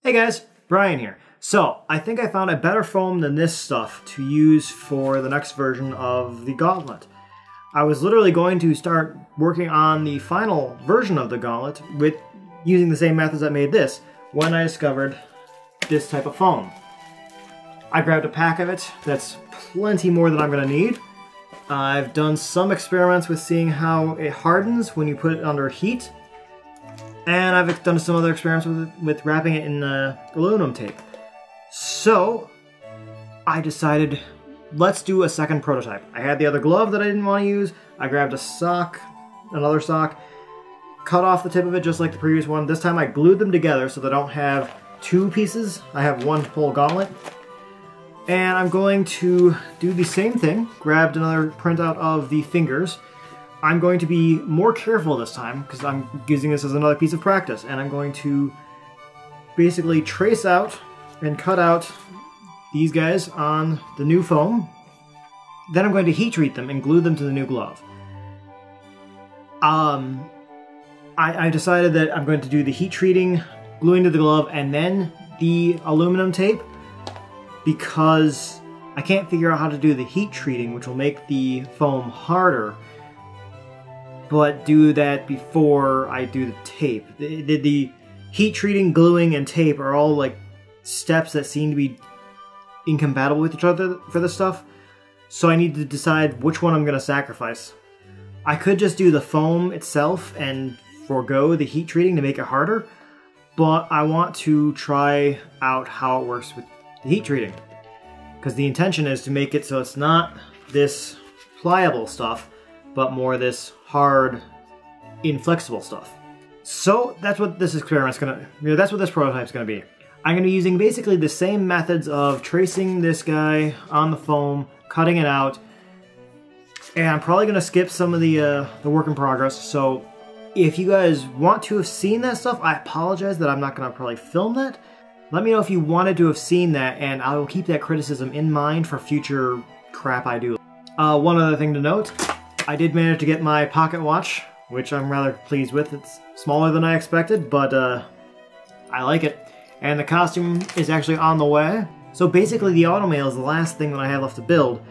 Hey guys, Brian here. So, I think I found a better foam than this stuff to use for the next version of the Gauntlet. I was literally going to start working on the final version of the Gauntlet with using the same methods that made this when I discovered this type of foam. I grabbed a pack of it. That's plenty more than I'm going to need. I've done some experiments with seeing how it hardens when you put it under heat. And I've done some other experiments with wrapping it in aluminum tape. So, I decided, let's do a second prototype. I had the other glove that I didn't want to use. I grabbed a sock, another sock, cut off the tip of it just like the previous one. This time I glued them together so that I don't have two pieces. I have one whole gauntlet. And I'm going to do the same thing. Grabbed another printout of the fingers. I'm going to be more careful this time because I'm using this as another piece of practice, and I'm going to basically trace out and cut out these guys on the new foam. Then I'm going to heat treat them and glue them to the new glove. I decided that I'm going to do the heat treating, gluing to the glove, and then the aluminum tape because I can't figure out how to do the heat treating, which will make the foam harder, but do that before I do the tape. The heat treating, gluing, and tape are all like steps that seem to be incompatible with each other for this stuff. So I need to decide which one I'm going to sacrifice. I could just do the foam itself and forego the heat treating to make it harder, but I want to try out how it works with the heat treating. Because the intention is to make it so it's not this pliable stuff, but more this hard, inflexible stuff. So that's what this experiment's that's what this prototype's gonna be. I'm gonna be using basically the same methods of tracing this guy on the foam, cutting it out, and I'm probably gonna skip some of the work in progress. So if you guys want to have seen that stuff, I apologize that I'm not gonna probably film that. Let me know if you wanted to have seen that, and I will keep that criticism in mind for future crap I do. One other thing to note, I did manage to get my pocket watch, which I'm rather pleased with. It's smaller than I expected, but I like it. And the costume is actually on the way. So basically the Automail is the last thing that I have left to build,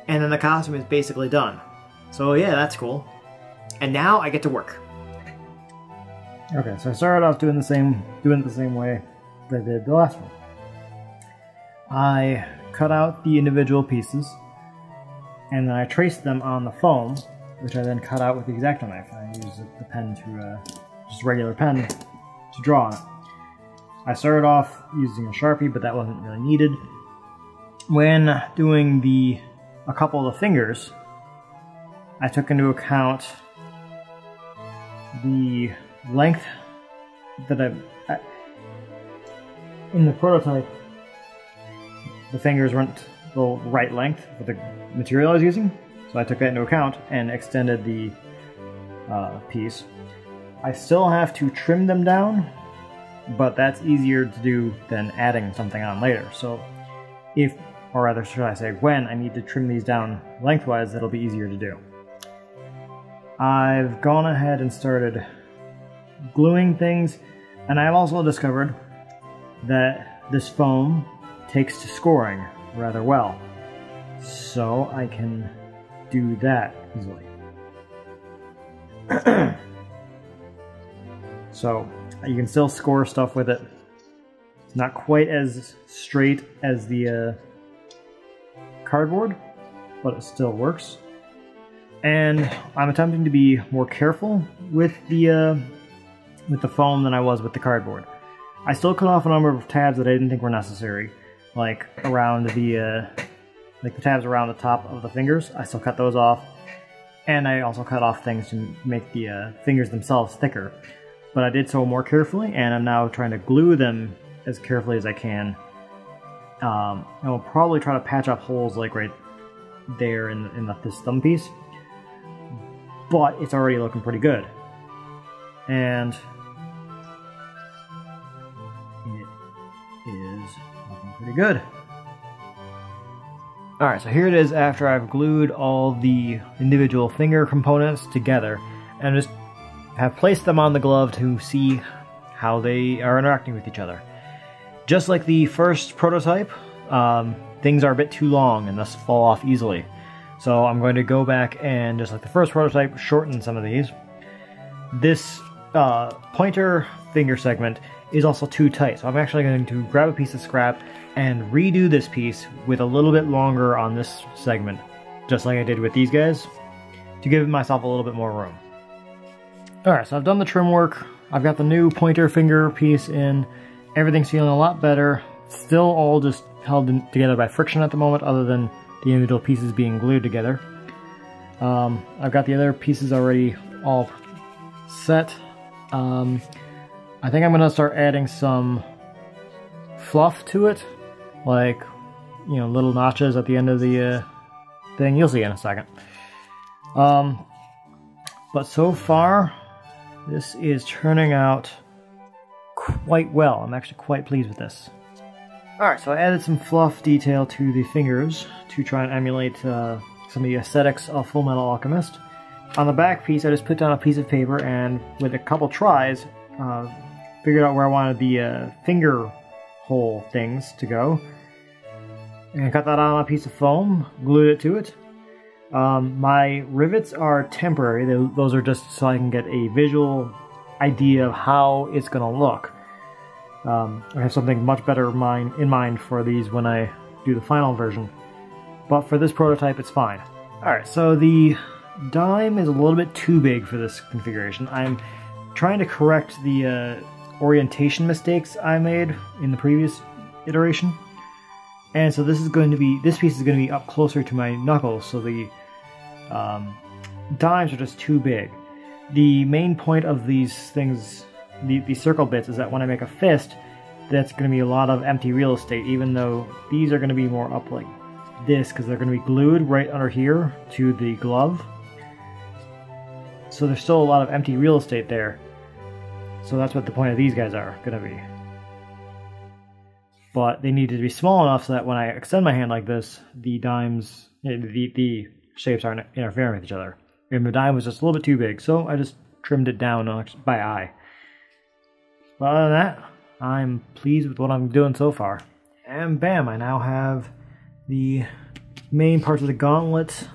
and then the costume is basically done. So yeah, that's cool. And now I get to work. Okay, so I started off doing it the same way that I did the last one. I cut out the individual pieces, and then I traced them on the foam, which I then cut out with the X-Acto knife. I used the pen just a regular pen to draw on it. I started off using a Sharpie, but that wasn't really needed. When doing a couple of the fingers, I took into account the length that in the prototype, the fingers weren't the right length for the material I was using, so I took that into account and extended the piece. I still have to trim them down, but that's easier to do than adding something on later. So if, or rather should I say when, I need to trim these down lengthwise, that'll be easier to do. I've gone ahead and started gluing things, and I've also discovered that this foam takes to scoring rather well, so I can do that easily. So you can still score stuff with it. It's not quite as straight as the cardboard, but it still works. And I'm attempting to be more careful with the foam than I was with the cardboard. I still cut off a number of tabs that I didn't think were necessary, like around the tabs around the top of the fingers. I still cut those off, and I also cut off things to make the fingers themselves thicker. But I did so more carefully, and I'm now trying to glue them as carefully as I can. And we'll probably try to patch up holes like right there in this thumb piece, but it's already looking pretty good. And it is looking pretty good. Alright, so here it is after I've glued all the individual finger components together, and just have placed them on the glove to see how they are interacting with each other. Just like the first prototype, things are a bit too long and thus fall off easily. So I'm going to go back and, just like the first prototype, shorten some of these. This pointer finger segment is also too tight, so I'm actually going to grab a piece of scrap and redo this piece with a little bit longer on this segment, just like I did with these guys, to give myself a little bit more room. Alright, so I've done the trim work, I've got the new pointer finger piece in, everything's feeling a lot better, still all just held together by friction at the moment, other than the individual pieces being glued together. I've got the other pieces already all set. I think I'm going to start adding some fluff to it, like, you know, little notches at the end of the thing. You'll see in a second. But so far, this is turning out quite well. I'm actually quite pleased with this. Alright, so I added some fluff detail to the fingers to try and emulate some of the aesthetics of Full Metal Alchemist. On the back piece, I just put down a piece of paper and, with a couple tries, figured out where I wanted the finger hole things to go. And cut that on a piece of foam, glued it to it. My rivets are temporary. Those are just so I can get a visual idea of how it's going to look. I have something much better in mind for these when I do the final version. But for this prototype, it's fine. Alright, so the dime is a little bit too big for this configuration. I'm trying to correct the orientation mistakes I made in the previous iteration. And so this piece is going to be up closer to my knuckles, so the dimes are just too big. The main point of these things, the circle bits, is that when I make a fist, that's going to be a lot of empty real estate, even though these are going to be more up like this, because they're going to be glued right under here to the glove. So there's still a lot of empty real estate there. So that's what the point of these guys are going to be. But they need to be small enough so that when I extend my hand like this, the dimes, the shapes aren't interfering with each other. And the dime was just a little bit too big, so I just trimmed it down by eye. But other than that, I'm pleased with what I'm doing so far. And bam, I now have the main parts of the gauntlet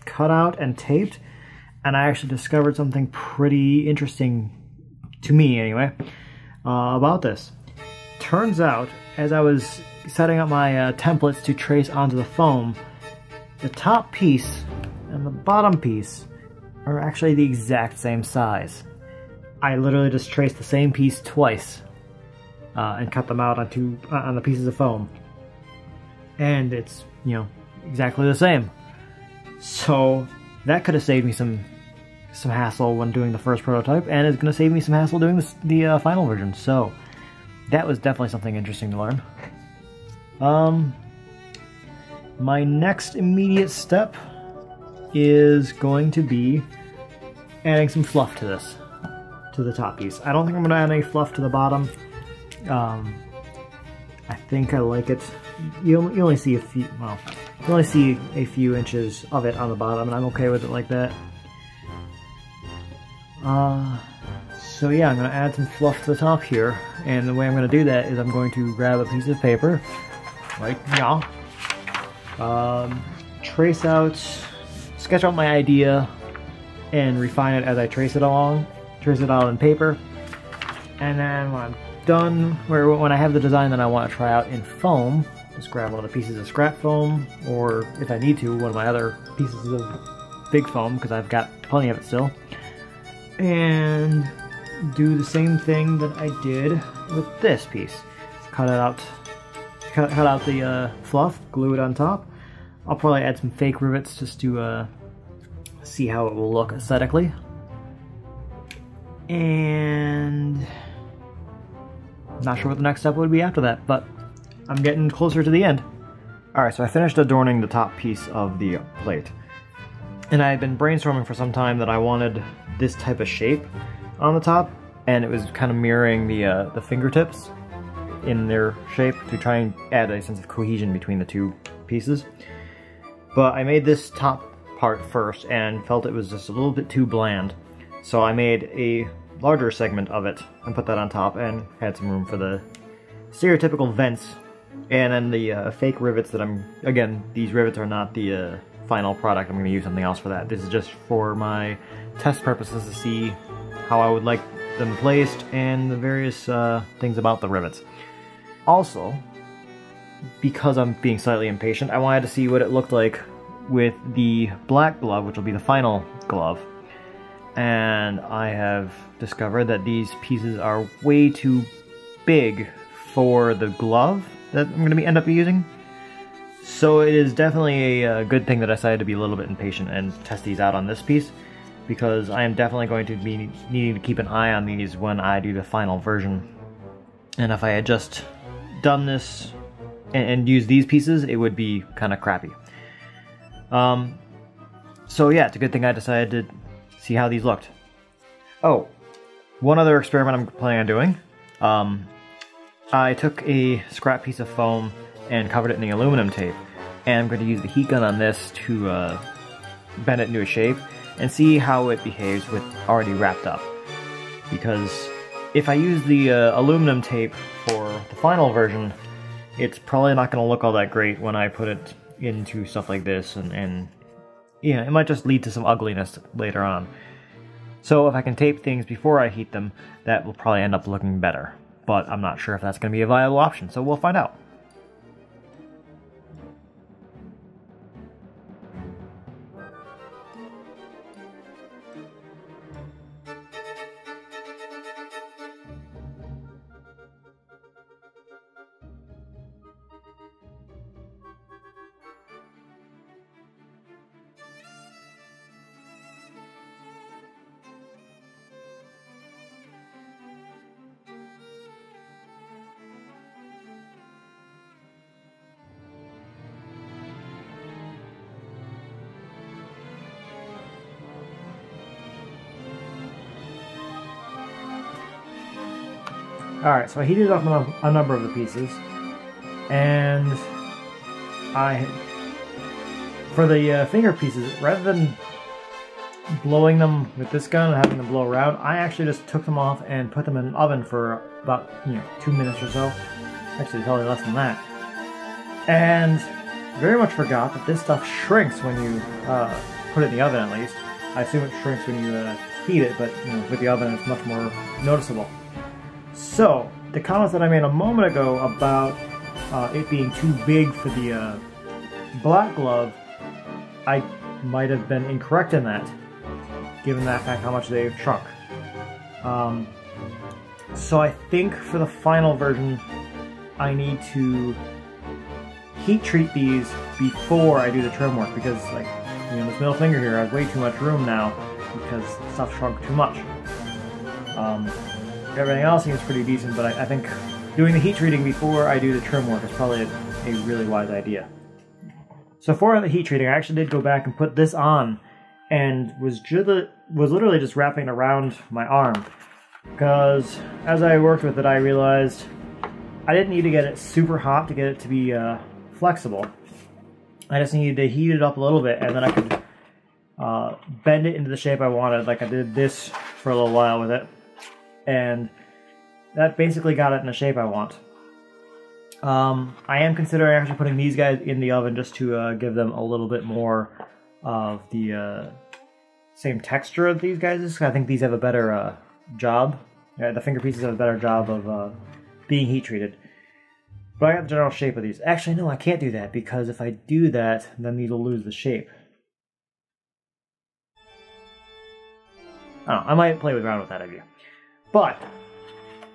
cut out and taped. And I actually discovered something pretty interesting, to me anyway, about this. Turns out, as I was setting up my templates to trace onto the foam, the top piece and the bottom piece are actually the exact same size. I literally just traced the same piece twice and cut them out on the pieces of foam. And it's, you know, exactly the same. So that could have saved me some hassle when doing the first prototype, and it's going to save me some hassle doing the final version. So that was definitely something interesting to learn. My next immediate step is going to be adding some fluff to this, to the top piece. I don't think I'm going to add any fluff to the bottom. I think I like it. You only see a few, well, you only see a few inches of it on the bottom, and I'm okay with it like that. So yeah, I'm going to add some fluff to the top here, and the way I'm going to do that is I'm going to grab a piece of paper, like now, sketch out my idea, and refine it as I trace it out on paper, and then when I'm done, when I have the design that I want to try out in foam, just grab one of the pieces of scrap foam, or if I need to, one of my other pieces of big foam, because I've got plenty of it still, and do the same thing that I did with this piece. Cut out the fluff, glue it on top. I'll probably add some fake rivets just to see how it will look aesthetically. And not sure what the next step would be after that, but I'm getting closer to the end. Alright, so I finished adorning the top piece of the plate. And I had been brainstorming for some time that I wanted this type of shape on the top, and it was kind of mirroring the fingertips in their shape to try and add a sense of cohesion between the two pieces. But I made this top part first and felt it was just a little bit too bland. So I made a larger segment of it and put that on top and had some room for the stereotypical vents, and then the fake rivets that again, these rivets are not the final product. I'm going to use something else for that. This is just for my test purposes to see how I would like them placed and the various things about the rivets. Also, because I'm being slightly impatient, I wanted to see what it looked like with the black glove, which will be the final glove. And I have discovered that these pieces are way too big for the glove that I'm going to end up using. So it is definitely a good thing that I decided to be a little bit impatient and test these out on this piece, because I am definitely going to be needing to keep an eye on these when I do the final version. And if I had just done this and used these pieces, it would be kind of crappy. So yeah, it's a good thing I decided to see how these looked. Oh, one other experiment I'm planning on doing. I took a scrap piece of foam and covered it in the aluminum tape, and I'm going to use the heat gun on this to bend it into a shape and see how it behaves with already wrapped up. Because if I use the aluminum tape for the final version, it's probably not going to look all that great when I put it into stuff like this, and yeah, it might just lead to some ugliness later on. So if I can tape things before I heat them, that will probably end up looking better. But I'm not sure if that's going to be a viable option, so we'll find out. Alright, so I heated up a number of the pieces, and for the finger pieces, rather than blowing them with this gun and having them blow around, I actually just took them off and put them in an oven for about 2 minutes or so. Actually, probably less than that. And very much forgot that this stuff shrinks when you put it in the oven, at least. I assume it shrinks when you heat it, but with the oven it's much more noticeable. So, the comments that I made a moment ago about it being too big for the black glove, I might have been incorrect in that, given that fact how much they've shrunk. So I think for the final version, I need to heat treat these before I do the trim work, because this middle finger here has way too much room now because stuff shrunk too much. Everything else seems pretty decent, but I think doing the heat treating before I do the trim work is probably a really wise idea. So for the heat treating, I actually did go back and put this on, and was literally just wrapping it around my arm, because as I worked with it, I realized I didn't need to get it super hot to get it to be flexible. I just needed to heat it up a little bit, and then I could bend it into the shape I wanted, like I did this for a little while with it. And that basically got it in the shape I want. I am considering actually putting these guys in the oven just to give them a little bit more of the same texture of these guys. I think these have a better job. The finger pieces have a better job of being heat treated. But I got the general shape of these. Actually, no, I can't do that, because if I do that, then these will lose the shape. I don't know, I might play around with that idea. But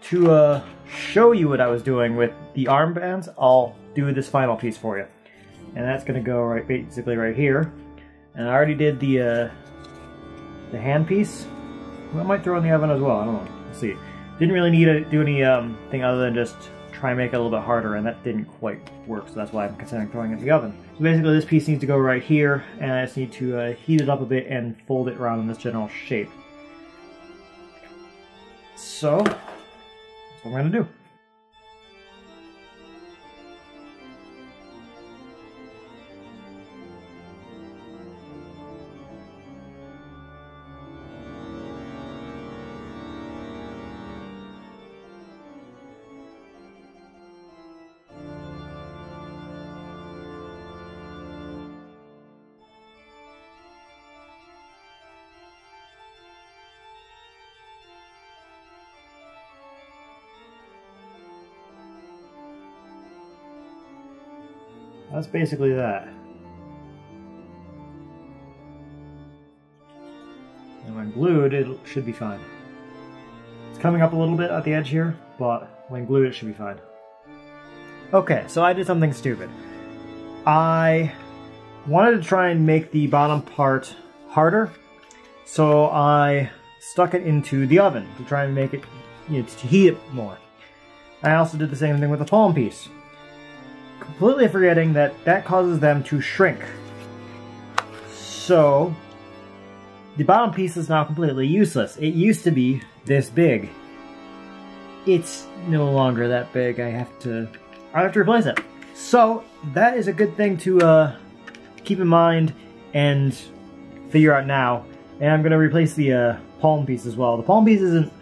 to show you what I was doing with the armbands, I'll do this final piece for you. And that's going to go basically right here. And I already did the hand piece. I might throw in the oven as well, I don't know. We'll see. Didn't really need to do any thing other than just try and make it a little bit harder, and that didn't quite work, so that's why I'm considering throwing it in the oven. So basically this piece needs to go right here, and I just need to heat it up a bit and fold it around in this general shape. So, that's what I'm going to do. that's basically that. And when glued, it should be fine. It's coming up a little bit at the edge here, but when glued, it should be fine. Okay, so I did something stupid. I wanted to try and make the bottom part harder, so I stuck it into the oven to try and make it, to heat it more. I also did the same thing with the palm piece, completely forgetting that that causes them to shrink. So the bottom piece is now completely useless. It used to be this big. It's no longer that big. I have to replace it. So that is a good thing to keep in mind and figure out now. And I'm going to replace the palm piece as well. The palm piece isn't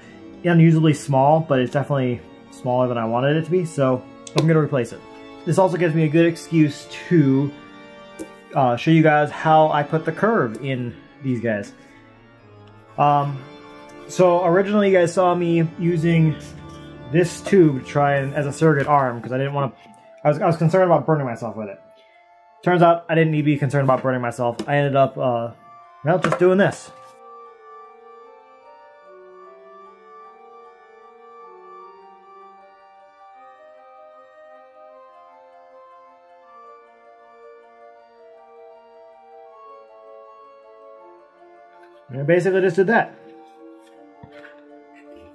unusually small, but it's definitely smaller than I wanted it to be, so I'm going to replace it. This also gives me a good excuse to show you guys how I put the curve in these guys. So originally you guys saw me using this tube to try and as a surrogate arm, because I didn't want to, I was concerned about burning myself with it. Turns out I didn't need to be concerned about burning myself. I ended up, well, just doing this. And I basically just did that.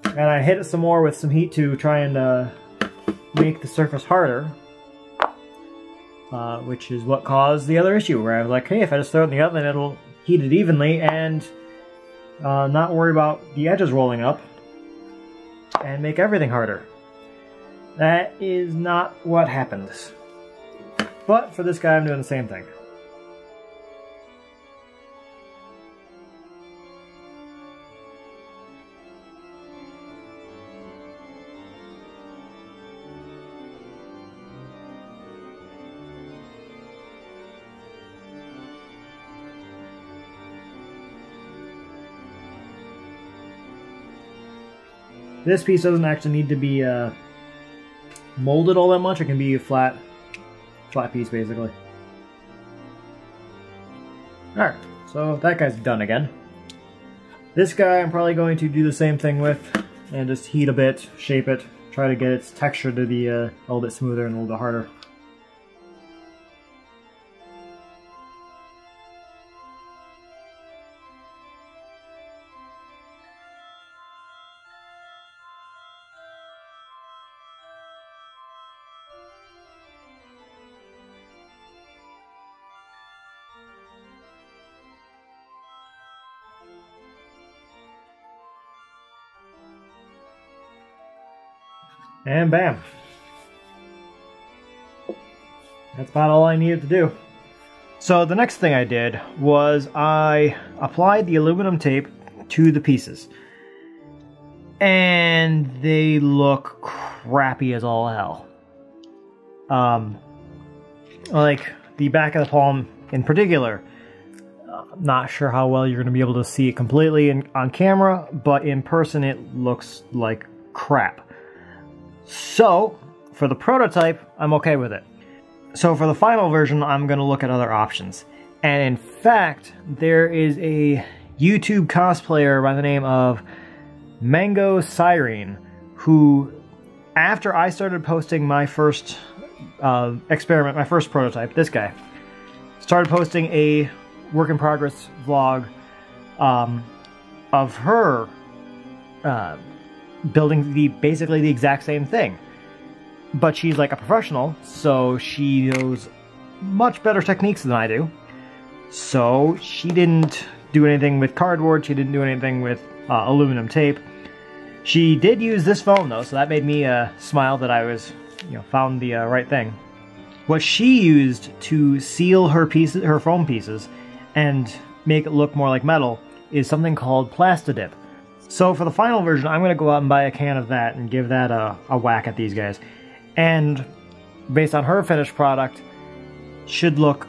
And I hit it some more with some heat to try and make the surface harder. Which is what caused the other issue, where I was like, hey, if I just throw it in the oven, it'll heat it evenly and not worry about the edges rolling up and make everything harder. That is not what happened. But for this guy, I'm doing the same thing. This piece doesn't actually need to be molded all that much. It can be a flat piece, basically. Alright, so that guy's done again. This guy I'm probably going to do the same thing with, and just heat a bit, shape it, try to get its texture to be a little bit smoother and a little bit harder. And bam. That's about all I needed to do. So the next thing I did was I applied the aluminum tape to the pieces. And they look crappy as all hell. Like the back of the palm in particular. I'm not sure how well you're going to be able to see it completely on camera, but in person it looks like crap. So, for the prototype, I'm okay with it. So for the final version, I'm going to look at other options. And in fact, there is a YouTube cosplayer by the name of MangoSirene, who, after I started posting my first experiment, my first prototype, this guy, started posting a work-in-progress vlog of her building basically the exact same thing. But she's like a professional, so she knows much better techniques than I do. So she didn't do anything with cardboard, she didn't do anything with aluminum tape. She did use this foam though, so that made me smile that I was, found the right thing. What she used to seal her pieces, her foam pieces, and make it look more like metal, is something called Plastidip. So for the final version, I'm going to go out and buy a can of that and give that a whack at these guys. And based on her finished product, should look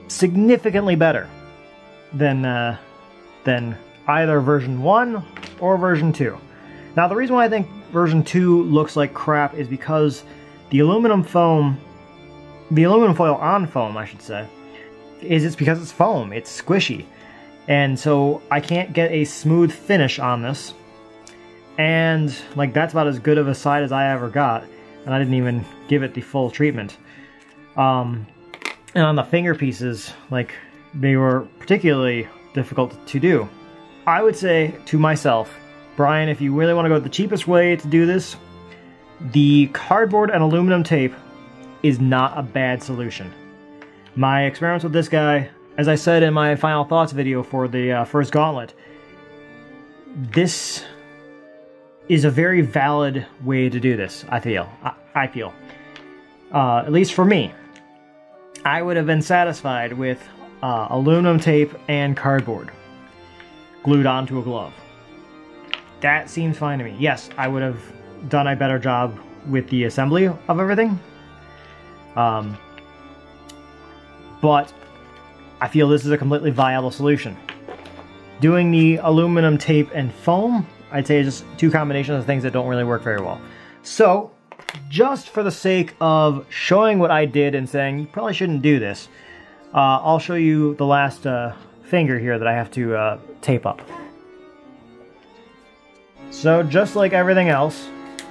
significantly better than either version 1 or version 2. Now the reason why I think version 2 looks like crap is because the aluminum foam the aluminum foil on foam, I should say, is it's because it's foam. It's squishy. And so I can't get a smooth finish on this. And like that's about as good of a side as I ever got. And I didn't even give it the full treatment. And on the finger pieces, like they were particularly difficult to do. I would say to myself, Brian, if you really want to go the cheapest way to do this, the cardboard and aluminum tape is not a bad solution. My experiments with this guy, as I said in my final thoughts video for the first gauntlet, this is a very valid way to do this, I feel. At least for me. I would have been satisfied with aluminum tape and cardboard glued onto a glove. That seems fine to me. Yes, I would have done a better job with the assembly of everything. But I feel this is a completely viable solution. Doing the aluminum tape and foam, I'd say, is just two combinations of things that don't really work very well. So, just for the sake of showing what I did and saying you probably shouldn't do this, I'll show you the last finger here that I have to tape up. So just like everything else,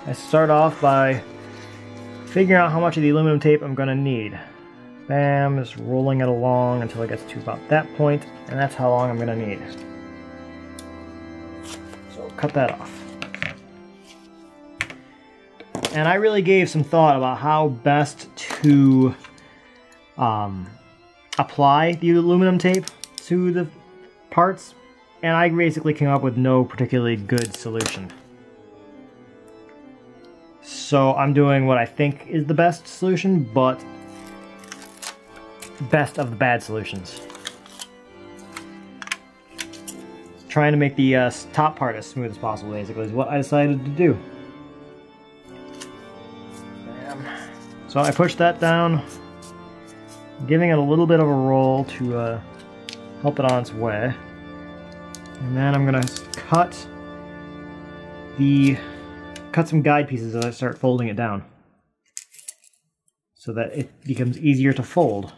I start off by figuring out how much of the aluminum tape I'm going to need. Bam, just rolling it along until it gets to about that point, and that's how long I'm going to need. So cut that off. And I really gave some thought about how best to apply the aluminum tape to the parts, and I basically came up with no particularly good solution. So I'm doing what I think is the best solution, but best of the bad solutions. Trying to make the top part as smooth as possible, basically, is what I decided to do. So I pushed that down, giving it a little bit of a roll to help it on its way. And then I'm gonna cut some guide pieces as I start folding it down, so that it becomes easier to fold.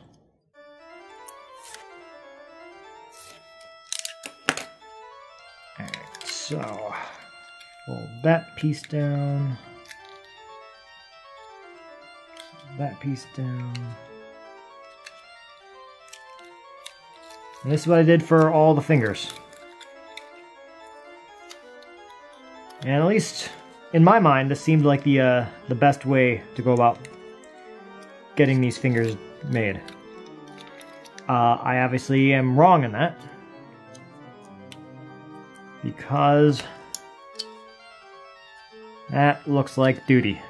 Alright, so fold that piece down. That piece down. And this is what I did for all the fingers. And at least in my mind, this seemed like the best way to go about getting these fingers made. I obviously am wrong in that, because that looks like duty.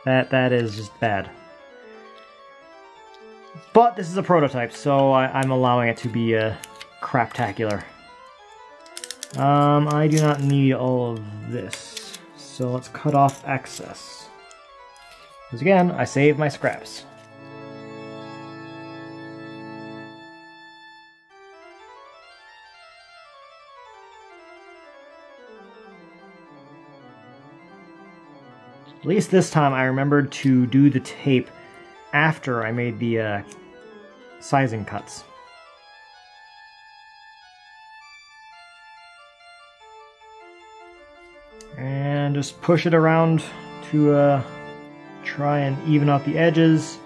That is just bad. But this is a prototype, so I'm allowing it to be craptacular. I do not need all of this, so let's cut off excess. Because again, I saved my scraps. At least this time I remembered to do the tape after I made the sizing cuts. And just push it around to try and even out the edges.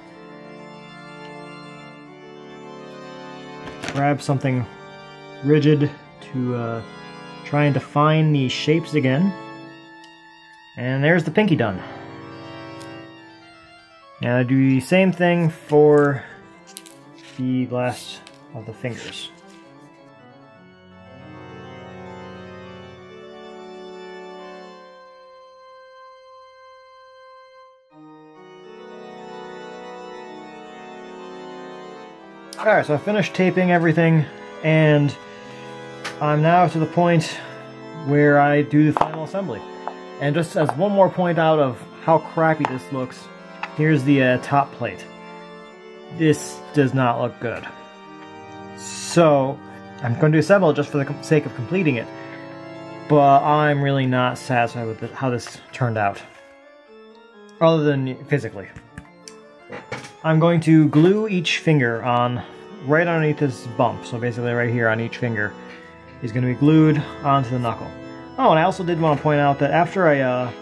Grab something rigid to try and define the shapes again. And there's the pinky done. And I do the same thing for the last of the fingers. Alright, so I finished taping everything, and I'm now to the point where I do the final assembly. And just as one more point out of how crappy this looks, here's the top plate. This does not look good. So I'm going to assemble it just for the sake of completing it, but I'm really not satisfied with how this turned out, other than physically. I'm going to glue each finger on right underneath this bump. So basically right here on each finger is going to be glued onto the knuckle. Oh, and I also did want to point out that after I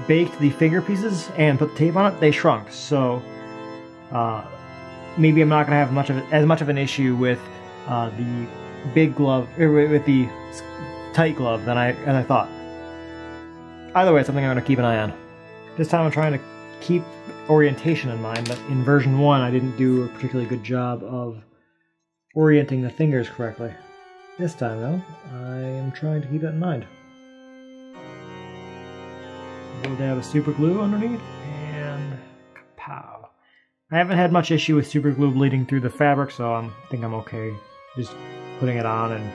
baked the finger pieces and put the tape on it, they shrunk. So maybe I'm not going to have as much of an issue with the big glove, or with the tight glove than I thought. Either way, it's something I'm going to keep an eye on. This time I'm trying to keep orientation in mind, but in version 1 I didn't do a particularly good job of orienting the fingers correctly. This time though, I am trying to keep that in mind. A little dab of super glue underneath, and kapow. I haven't had much issue with super glue bleeding through the fabric, so I think I'm okay just putting it on and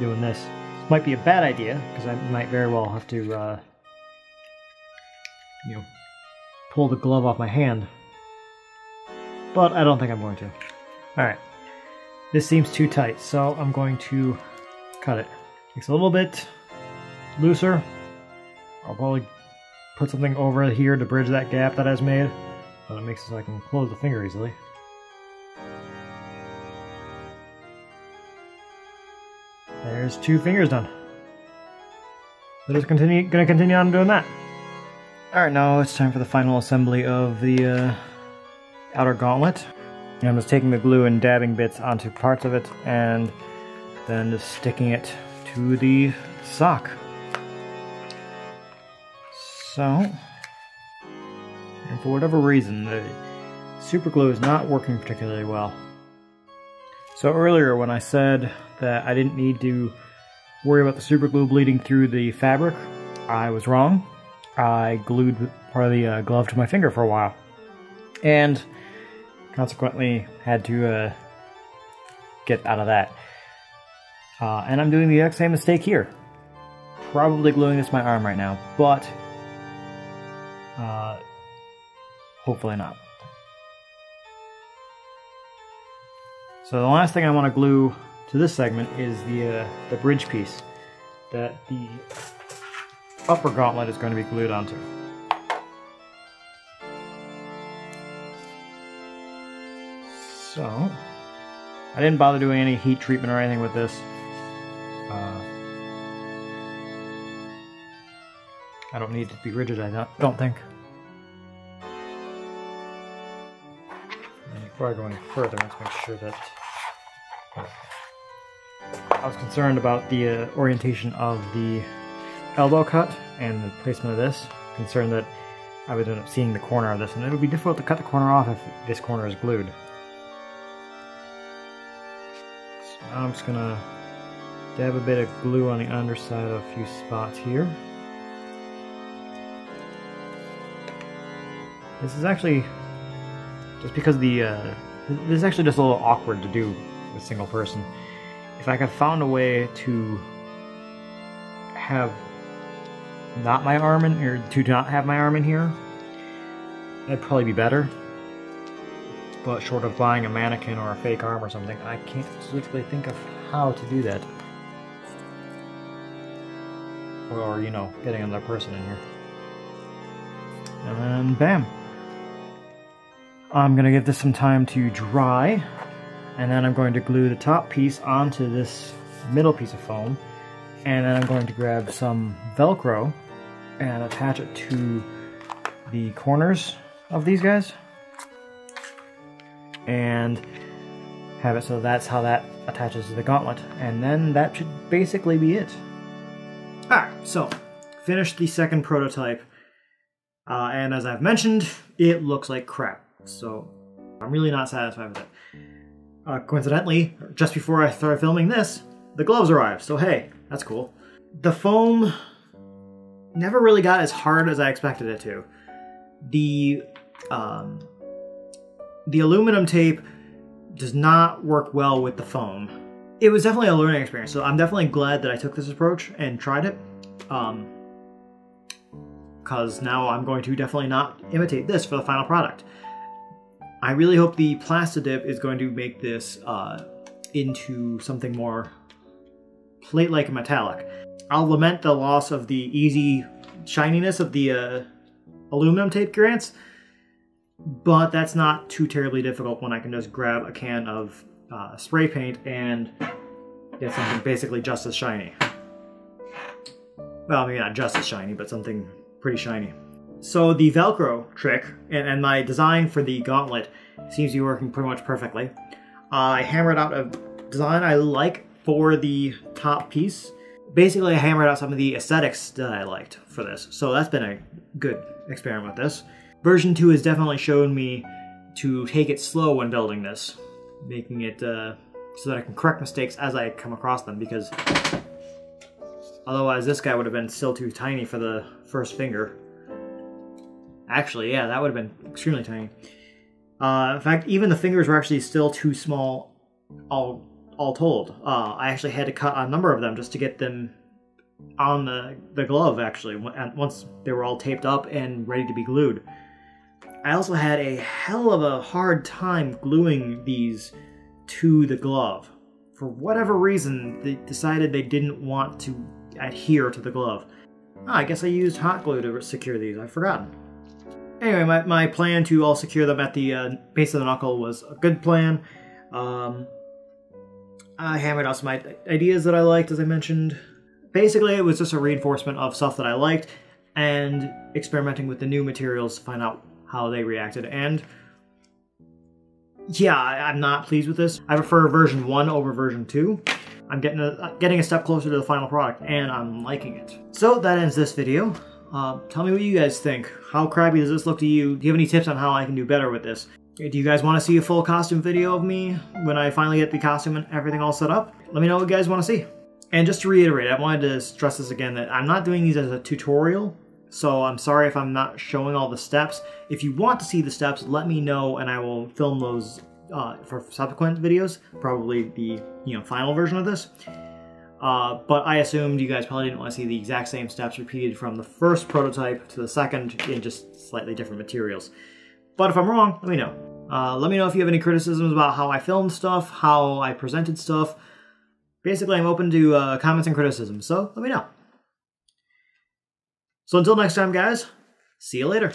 doing this. This might be a bad idea, because I might very well have to you know, pull the glove off my hand. But I don't think I'm going to. Alright. This seems too tight, so I'm going to cut it. Makes it a little bit looser. I'll probably put something over here to bridge that gap that I just made, but it makes it so I can close the finger easily. There's 2 fingers done. So just gonna continue on doing that. Alright, now it's time for the final assembly of the outer gauntlet. I'm just taking the glue and dabbing bits onto parts of it, and then just sticking it to the sock. So, and for whatever reason, the super glue is not working particularly well. So earlier when I said that I didn't need to worry about the super glue bleeding through the fabric, I was wrong. I glued part of the glove to my finger for a while, and consequently had to get out of that. And I'm doing the exact same mistake here. Probably gluing this to my arm right now, but hopefully not. So the last thing I want to glue to this segment is the bridge piece that the upper gauntlet is going to be glued onto. So, I didn't bother doing any heat treatment or anything with this. I don't need it to be rigid, I don't think. And before I go any further, let's make sure that... I was concerned about the orientation of the elbow cut and the placement of this. Concerned that I would end up seeing the corner of this, and it would be difficult to cut the corner off if this corner is glued. So now I'm just gonna dab a bit of glue on the underside of a few spots here. This is actually just because this is actually just a little awkward to do with a single person. If I could found a way to have not my arm in, or to not have my arm in here, that'd probably be better. But short of buying a mannequin or a fake arm or something, I can't specifically think of how to do that. Or, you know, getting another person in here. And then, bam! I'm gonna give this some time to dry, and then I'm going to glue the top piece onto this middle piece of foam, and then I'm going to grab some Velcro and attach it to the corners of these guys, and have it so that's how that attaches to the gauntlet, and then that should basically be it. Alright, so finished the second prototype, and as I've mentioned, it looks like crap, so I'm really not satisfied with it. Coincidentally, just before I started filming this, the gloves arrived, so hey, that's cool. The foam never really got as hard as I expected it to. The aluminum tape does not work well with the foam. It was definitely a learning experience, so I'm definitely glad that I took this approach and tried it. Because now I'm going to definitely not imitate this for the final product. I really hope the Plastidip is going to make this into something more plate-like and metallic. I'll lament the loss of the easy shininess of the aluminum tape grants, but that's not too terribly difficult when I can just grab a can of spray paint and get something basically just as shiny. Well, maybe not just as shiny, but something pretty shiny. So the Velcro trick and my design for the gauntlet seems to be working pretty much perfectly. I hammered out a design I like for the top piece. Basically, I hammered out some of the aesthetics that I liked for this, so that's been a good experiment with this. Version 2 has definitely shown me to take it slow when building this, making it so that I can correct mistakes as I come across them, because otherwise this guy would have been still too tiny for the first finger. Actually, yeah, that would have been extremely tiny. In fact, even the fingers were actually still too small all told. I actually had to cut a number of them just to get them on the glove, actually, once they were all taped up and ready to be glued. I also had a hell of a hard time gluing these to the glove. For whatever reason, they decided they didn't want to adhere to the glove. I guess I used hot glue to secure these, I've forgotten. Anyway, my plan to all secure them at the base of the knuckle was a good plan. I hammered out some ideas that I liked, as I mentioned. Basically, it was just a reinforcement of stuff that I liked and experimenting with the new materials to find out how they reacted. And yeah, I'm not pleased with this. I prefer version 1 over version 2. I'm getting a step closer to the final product, and I'm liking it. So that ends this video. Tell me what you guys think. How crappy does this look to you? Do you have any tips on how I can do better with this? Do you guys want to see a full costume video of me when I finally get the costume and everything all set up? Let me know what you guys want to see. And just to reiterate, I wanted to stress this again, that I'm not doing these as a tutorial, so I'm sorry if I'm not showing all the steps. If you want to see the steps, let me know and I will film those for subsequent videos, probably the final version of this. But I assumed you guys probably didn't want to see the exact same steps repeated from the first prototype to the second in just slightly different materials. But if I'm wrong, let me know. Let me know if you have any criticisms about how I filmed stuff, how I presented stuff. Basically, I'm open to comments and criticisms, so let me know. So until next time, guys, see you later.